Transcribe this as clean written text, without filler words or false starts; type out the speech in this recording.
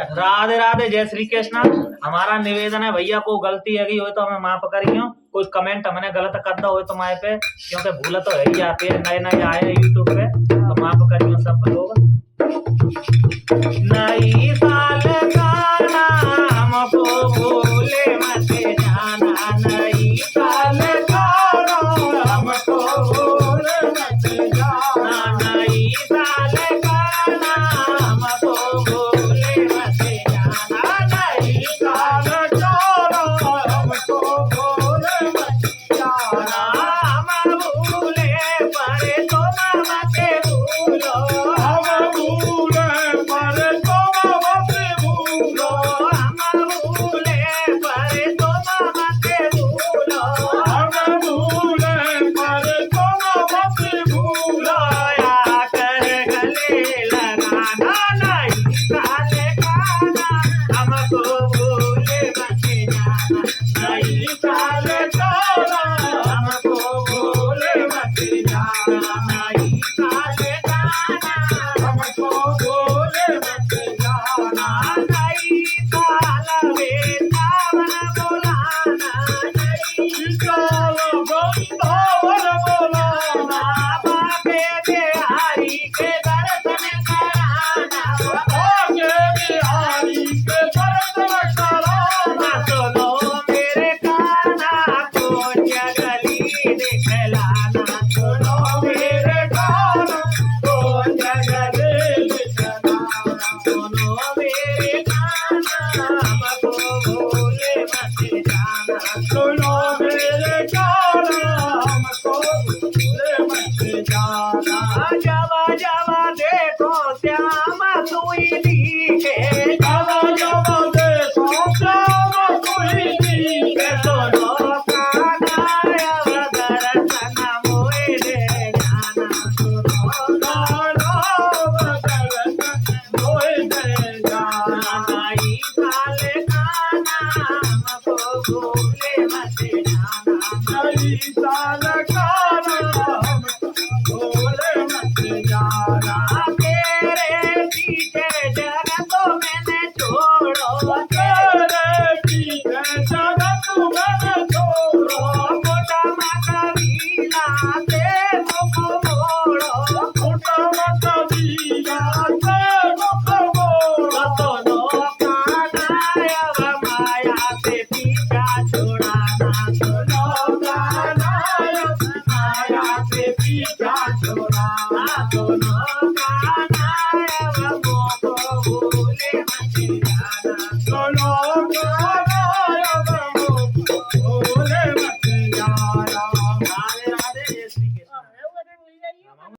राधे राधे, जय श्री कृष्ण। हमारा निवेदन है भैया, को गलती है हो तो हमें माफ करियो। कुछ कमेंट हमने गलत कर दो हो तो माए पे, क्योंकि भूल तो है ही आती है, नए नए आए यूट्यूब पे, तो माफ करियो सब लोग। नई साल का हमको भूले मत जाना, नई साल का हमको भूले मत जाना, नई साल का हमको भूले मत जाना, नई साल का हमको भूले मत जाना। हम भूले पर तुम मत भूलो, हम भूले पर तुम मत भूलो, हम भूले पर तुम मत भूलो, हम भूले पर तुम मत भूलो। आकर गले लगाना, नई साल का हमको भूले मत जाना, नई साल का हमको भूले मत जाना, नई साल का हमको भूले मत जाना, नई साल में सावन बुलाना, नई साल वृंदावन बुलाना, बाबे बिहारी के दर्शन कराना, बाबे बिहारी के दर्शन कराना। सुनो मेरे कान्हा को जगली दिखलाना, सुनो मेरे कान्हा को जगली दिखलाना, सुनो मेरे कान्हा हमको भूले मत जाना, सुनो मेरे कान्हा हमको भूले मत जाना। जवा जवा देखो श्याम सुई दिखे, जवा जवा देखो श्याम सुई दिखे, सुनो कान्हा अब दर्शन मोए दे जाना, सुनो कान्हा अब दर्शन मोए दे जाना, नई साल कान्हा हमको भूले मत जाना, नई साल कान्हा हमको भूले मत जाना। तेरे पीछे जगत मैंने छोड़ो, तेरे पीछे जगत मैंने छोड़ो, मोटा कबीला से मुख मोड़ो, मोटा कबीला से मुख मोड़ो, दोनों कान्हा अब माया से पीछा छुड़ाना, दोनों कान्हा अब माया से पीछा छुड़ाना, दोनों कान्हा अब मोको भूले मत जाना,